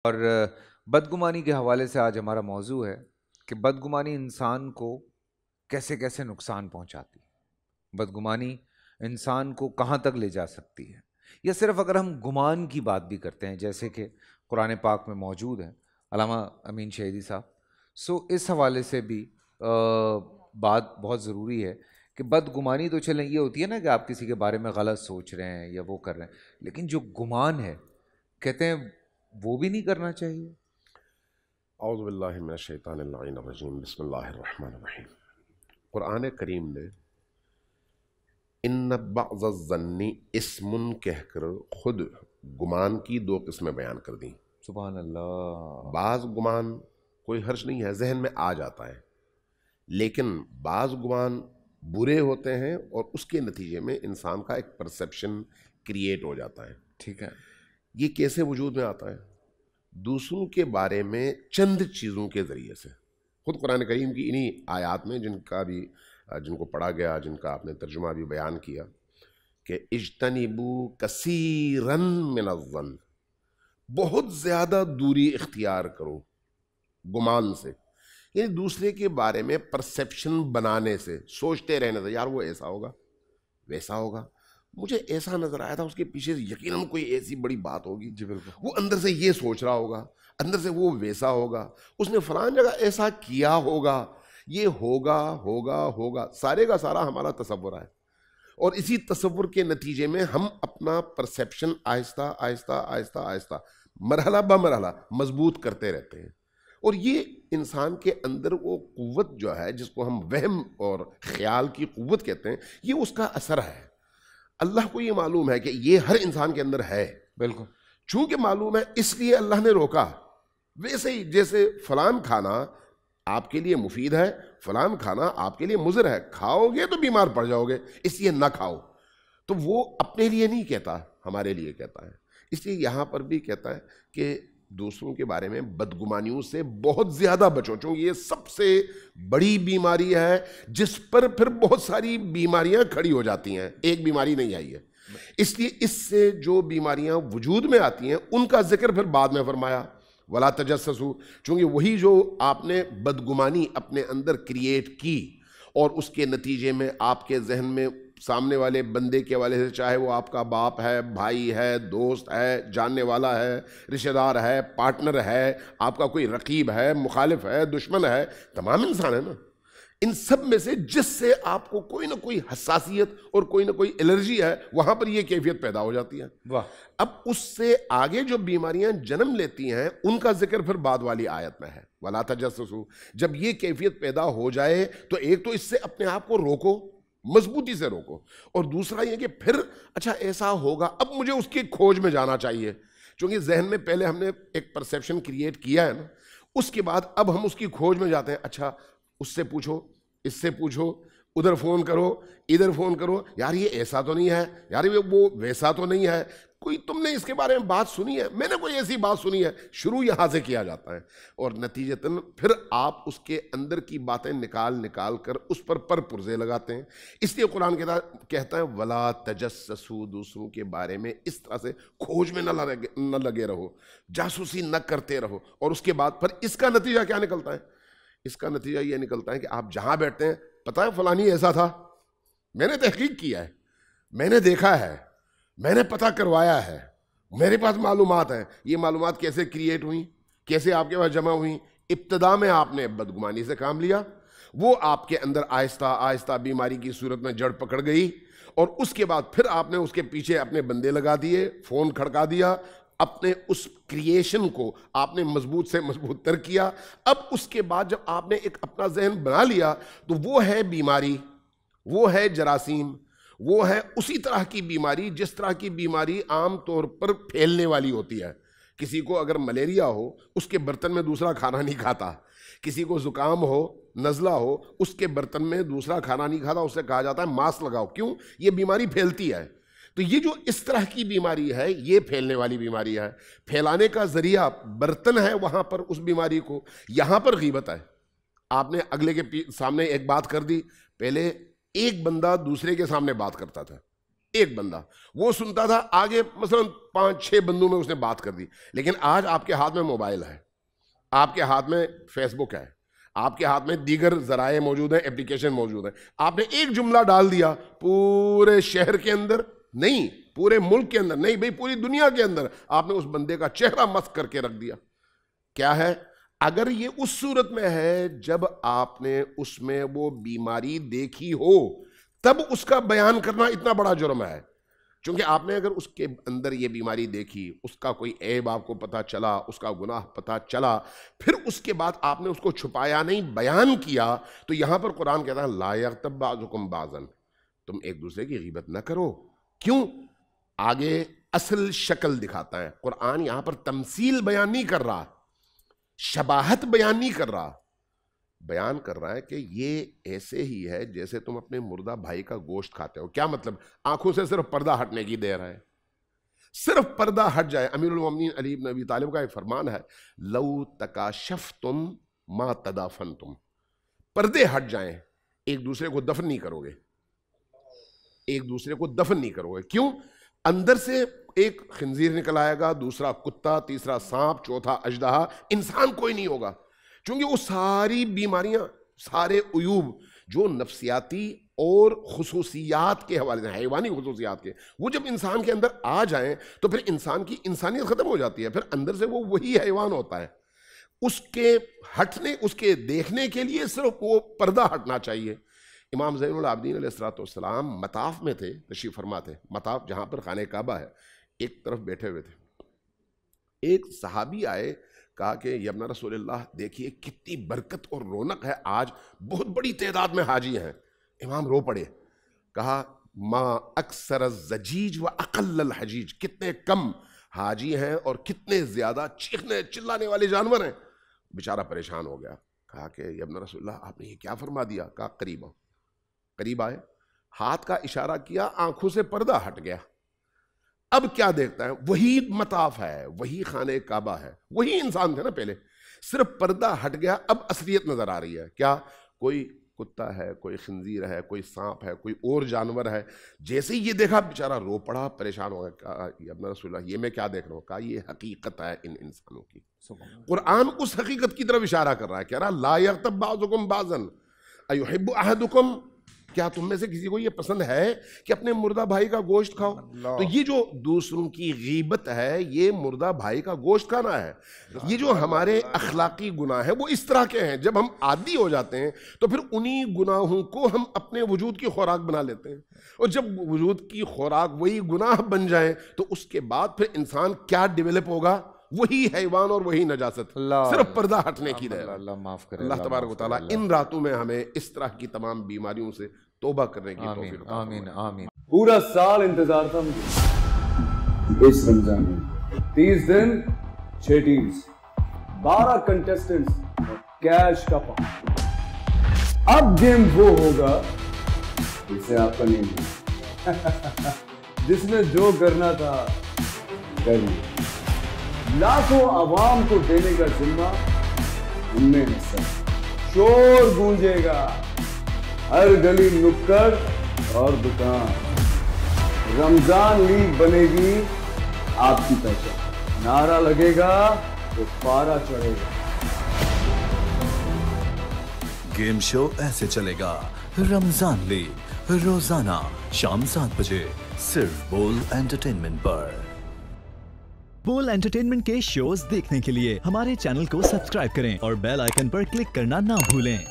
اور بدگمانی کے حوالے سے آج ہمارا موضوع ہے کہ بدگمانی انسان کو کیسے کیسے نقصان پہنچاتی ہے، بدگمانی انسان کو کہاں تک لے جا سکتی ہے، یا صرف اگر ہم گمان کی بات بھی کرتے ہیں جیسے کہ قرآن پاک میں موجود ہے علامہ امین شہیدی صاحب، اس حوالے سے بھی بات بہت ضروری ہے کہ بدگمانی تو چلیں یہ ہوتی ہے نا کہ آپ کسی کے بارے میں غلط سوچ رہے ہیں یا وہ کر رہے ہیں، لیکن جو گمان ہے کہتے ہیں وہ بھی نہیں کرنا چاہیے۔ اعوذ باللہ من الشیطان اللعین الرجیم، بسم اللہ الرحمن الرحیم۔ قرآن کریم نے ان بعض الظن اسم کہہ کر خود گمان کی دو قسمیں بیان کر دیں۔ سبحان اللہ۔ بعض گمان کوئی حرج نہیں ہے، ذہن میں آ جاتا ہے، لیکن بعض گمان برے ہوتے ہیں اور اس کے نتیجے میں انسان کا ایک پرسیپشن کریٹ ہو جاتا ہے۔ ٹھیک ہے۔ یہ کیسے وجود میں آتا ہے؟ دوسروں کے بارے میں چند چیزوں کے ذریعے سے۔ خود قرآن کریم کی انہی آیات میں جن کو پڑھا گیا، جن کا آپ نے ترجمہ بھی بیان کیا کہ اجتنبوا کثیرا من الظن، بہت زیادہ دوری اختیار کرو گمان سے، یعنی دوسرے کے بارے میں پرسیپشن بنانے سے، سوچتے رہنے سے، یار وہ ایسا ہوگا ویسا ہوگا، مجھے ایسا نظر آیا تھا، اس کے پیچھے یقیناً کوئی ایسی بڑی بات ہوگی، جی بالکل۔ وہ اندر سے یہ سوچ رہا ہوگا، اندر سے وہ ویسا ہوگا، اس نے فلان جگہ ایسا کیا ہوگا، یہ ہوگا، سارے کا سارا ہمارا تصور ہے، اور اسی تصور کے نتیجے میں ہم اپنا پرسیپشن آہستہ آہستہ آہستہ آہستہ مرحلہ بمرحلہ مضبوط کرتے رہتے ہیں، اور یہ انسان کے اندر وہ قوت جو ہے جس کو ہم وہم اور خیال کی قوت کہتے ہیں، یہ اس کا اثر ہے۔ اللہ کو یہ معلوم ہے کہ یہ ہر انسان کے اندر ہے، بالکل۔ چونکہ معلوم ہے اس لیے اللہ نے روکا۔ ویسے ہی جیسے فلان کھانا آپ کے لیے مفید ہے، فلان کھانا آپ کے لیے مضر ہے، کھاؤ گے تو بیمار پڑ جاؤ گے، اس لیے نہ کھاؤ، تو وہ اپنے لیے نہیں کہتا، ہمارے لیے کہتا ہے۔ اس لیے یہاں پر بھی کہتا ہے کہ دوسروں کے بارے میں بدگمانیوں سے بہت زیادہ بچو، چونکہ یہ سب سے بڑی بیماری ہے جس پر پھر بہت ساری بیماریاں کھڑی ہو جاتی ہیں، ایک بیماری نہیں آئی ہے۔ اس لیے اس سے جو بیماریاں وجود میں آتی ہیں ان کا ذکر پھر بعد میں فرمایا، وَلَا تَجَسَّسُوا، چونکہ وہی جو آپ نے بدگمانی اپنے اندر کریٹ کی اور اس کے نتیجے میں آپ کے ذہن میں سامنے والے بندے کے حوالے سے، چاہے وہ آپ کا باپ ہے، بھائی ہے، دوست ہے، جاننے والا ہے، رشتہ دار ہے، پارٹنر ہے، آپ کا کوئی رقیب ہے، مخالف ہے، دشمن ہے، تمام انسان ہے نا، ان سب میں سے جس سے آپ کو کوئی نہ کوئی حساسیت اور کوئی نہ کوئی الرجی ہے، وہاں پر یہ کیفیت پیدا ہو جاتی ہے۔ واہ۔ اب اس سے آگے جو بیماریاں جنم لیتی ہیں ان کا ذکر پھر بعد والی آیت میں ہے، وَلَا تَجَسَّسُوا۔ جب یہ کیفیت پیدا ہو جائے تو ایک تو اس سے اپنے آپ کو روکو، مضبوطی سے روکو، اور دوسرا یہ کہ پھر اچھا ایسا ہوگا، اب مجھے اس کی کھوج میں جانا چاہیے، چونکہ ذہن میں پہلے ہم نے ایک پرسیپشن کریٹ کیا ہے نا، اس کے بعد اب ہم اس کی کھوج میں جاتے ہیں، اچھا اس سے پوچھو، اس سے پوچھو، ادھر فون کرو، ادھر فون کرو، یار یہ ایسا تو نہیں ہے، یار وہ ویسا تو نہیں ہے، کوئی تم نے اس کے بارے میں بات سنی ہے، میں نے کوئی ایسی بات سنی ہے، شروع یہاں سے کیا جاتا ہے، اور نتیجتاً پھر آپ اس کے اندر کی باتیں نکال کر اس پر پرزے لگاتے ہیں۔ اس لیے قرآن کہتا ہے وَلَا تَجَسَّسُوا، دوسروں کے بارے میں اس طرح سے کھوج میں نہ لگے رہو، جاسوسی نہ کرتے رہو، اور اس کے بعد پھر اس کا نتیجہ کیا نکلتا ہے؟ اس کا نتیجہ یہ نکلتا ہے کہ آپ جہاں بیٹھتے ہیں، پتہ ہے فلانی ایسا تھا، میں نے تحقیق کیا ہے، میں نے دیکھا ہے، میں نے پتہ کروایا ہے، میرے پاس معلومات ہیں۔ یہ معلومات کیسے کریٹ ہوئیں، کیسے آپ کے پاس جمع ہوئیں؟ ابتدا میں آپ نے بدگمانی سے کام لیا، وہ آپ کے اندر آہستہ آہستہ بیماری کی صورت میں جڑ پکڑ گئی، اور اس کے بعد پھر آپ نے اس کے پیچھے اپنے بندے لگا دیے، فون کھڑکا دیا، اپنے اس کریشن کو آپ نے مضبوط سے مضبوط تر کیا۔ اب اس کے بعد جب آپ نے ایک اپنا ذہن بنا لیا تو وہ ہے بیماری، وہ ہے جراثیم، وہ ہے اسی طرح کی بیماری جس طرح کی بیماری عام طور پر پھیلنے والی ہوتی ہے۔ کسی کو اگر ملیریا ہو، اس کے برتن میں دوسرا کھانا نہیں کھاتا، کسی کو زکام ہو، نزلہ ہو، اس کے برتن میں دوسرا کھانا نہیں کھاتا، اسے کہا جاتا ہے ماسک لگاؤ، کیوں؟ یہ بیماری پھیلتی ہے۔ تو یہ جو اس طرح کی بیماری ہے یہ پھیلنے والی بیماری ہے، پھیلانے کا ذریعہ برتن ہے وہاں پر اس بیماری کو، یہاں پر غیبت ہے۔ آپ نے اگلے کے سامنے ایک بات کر دی، پہلے ایک بندہ دوسرے کے سامنے بات کرتا تھا، ایک بندہ وہ سنتا تھا, آگے مثلا 5-6 بندوں میں اس نے بات کر دی. لیکن آج آپ کے ہاتھ میں موبائل ہے, آپ کے ہاتھ میں فیس بک ہے, آپ کے ہاتھ میں دیگر ذرائع موجود ہیں, اپلیکیشن موجود ہیں. آپ نے ایک جملہ ڈال دیا, پورے شہر کے اندر نہیں, پورے ملک کے اندر نہیں بھئی, پوری دنیا کے اندر آپ نے اس بندے کا چہرہ مسخ کر کے رکھ دیا. کیا ہے؟ اگر یہ اس صورت میں ہے جب آپ نے اس میں وہ بیماری دیکھی ہو, تب اس کا بیان کرنا اتنا بڑا جرم ہے. چونکہ آپ نے اگر اس کے اندر یہ بیماری دیکھی, اس کا کوئی عیب آپ کو پتا چلا, اس کا گناہ پتا چلا, پھر اس کے بعد آپ نے اس کو چھپایا نہیں, بیان کیا, تو یہاں پر قرآن کہتا ہے لا یغتب بعضکم بعضا, تم ایک دوسرے کی غیبت نہ کرو. کیوں؟ آگے اصل شکل دکھاتا ہے قرآن. یہاں پر تمثیل بیان نہیں کر رہا, شباہت بیان نہیں کر رہا, بیان کر رہا ہے کہ یہ ایسے ہی ہے جیسے تم اپنے مردہ بھائی کا گوشت کھاتے ہو. کیا مطلب؟ آنکھوں سے صرف پردہ ہٹنے کی دیر ہے, صرف پردہ ہٹ جائے. امیر المومنین علی بن ابی طالب کا ایک فرمان ہے, لو تکاشفتم ما تدافنتم, پردے ہٹ جائیں, ایک دوسرے کو دفن نہیں کرو گے, ایک دوسرے کو دفن نہیں کرو گے. کیوں؟ اندر سے ایک خنزیر نکل آئے گا, دوسرا کتا, تیسرا سانپ, چوتھا اژدہا, انسان کوئی نہیں ہوگا. چونکہ وہ ساری بیماریاں, سارے عیوب جو نفسیاتی اور خصوصیات کے حوالے سے, حیوانی خصوصیات کے, وہ جب انسان کے اندر آ جائیں تو پھر انسان کی انسانیت ختم ہو جاتی ہے, پھر اندر سے وہ وہی حیوان ہوتا ہے. اس کے ہٹنے, اس کے دیکھنے کے لیے صرف وہ پردہ ہٹنا چاہیے. امام زین العابدین علیہ الصلوۃ والسلام مطاف میں تھے, تشریف فرما تھے. مطاف جہاں پر خانہ کعبہ ہے, ایک طرف بیٹھے ہوئے تھے. ایک صحابی آئے, کہا کہ یا ابن رسول اللہ دیکھیے کتنی برکت اور رونق ہے, آج بہت بڑی تعداد میں حاجی ہیں. امام رو پڑے, کہا ما اکثر الزجیج و اقل الحجیج, کتنے کم حاجی ہیں اور کتنے زیادہ چیخنے چلانے والے جانور ہیں. بیچارہ پریشان ہو گیا. کہا کہ یا ابن رسول اللہ آپ نے یہ کیا فرما دیا؟ کہا قریب آؤ. قریب آئے, ہاتھ کا اشارہ کیا, آنکھوں سے پردہ ہٹ گیا. اب کیا دیکھتا ہے؟ وہی مطاف ہے, وہی خانہ کعبہ ہے, وہی انسان تھے نا پہلے, صرف پردہ ہٹ گیا. اب اصلیت نظر آ رہی ہے. کیا؟ کوئی کتا ہے, کوئی خنزیر ہے, کوئی سانپ ہے, کوئی اور جانور ہے. جیسے ہی یہ دیکھا بیچارہ رو پڑا, پریشان ہو گیا. کہا یا ابن رسول اللہ یہ میں کیا دیکھ رہا ہوں؟ کہا یہ حقیقت ہے ان انسانوں کی. قرآن اس حقیقت کی طرف اشارہ کر رہا ہے, کہہ رہا لا یغتب بعضکم بعضا ایحب احدکم, کیا تم میں سے کسی کو یہ پسند ہے کہ اپنے مردہ بھائی کا گوشت کھاؤ؟ تو یہ جو دوسروں کی غیبت ہے, یہ مردہ بھائی کا گوشت کھانا ہے. یہ جو ہمارے اخلاقی گناہ ہیں وہ اس طرح کے ہیں, جب ہم عادی ہو جاتے ہیں تو پھر انہی گناہوں کو ہم اپنے وجود کی خوراک بنا لیتے ہیں, اور جب وجود کی خوراک وہی گناہ بن جائیں تو اس کے بعد پھر انسان کیا ڈیولپ ہوگا؟ وہی حیوان اور وہی نجاست, صرف پردہ ہٹنے کی دیر. اللہ معاف کرے. اللہ تبارک و تعالیٰ ان راتوں میں ہمیں اس طرح کی تمام بیماریوں سے توبہ کرنے کی توفیق عطا فرمائے. آمین آمین. پورا سال انتظار تھا مجھے اس رمضان میں. 30 دن 6 ٹیمز, 12 کنٹیسٹنٹس اور کیش کا پاؤں. اب گیم وہ ہوگا جسے آپ کا نہیں ہے, جس نے جو کرنا تھا کر لیا. لاکھوں عوام کو دینے کا ذمہ ان میں حصہ. شور گونجے گا ہر گلی نکڑ اور دکان. رمضان لیگ بنے گی آپ کی پہچان. نعرہ لگے گا تو پارا چڑھے گا. گیم شو ایسے چلے گا. رمضان لیگ روزانہ شام 7 بجے صرف بول انٹرٹینمنٹ پر. بول انٹرٹینمنٹ کے شوز دیکھنے کے لیے ہمارے چینل کو سبسکرائب کریں اور بیل آئیکن پر کلک کرنا نہ بھولیں.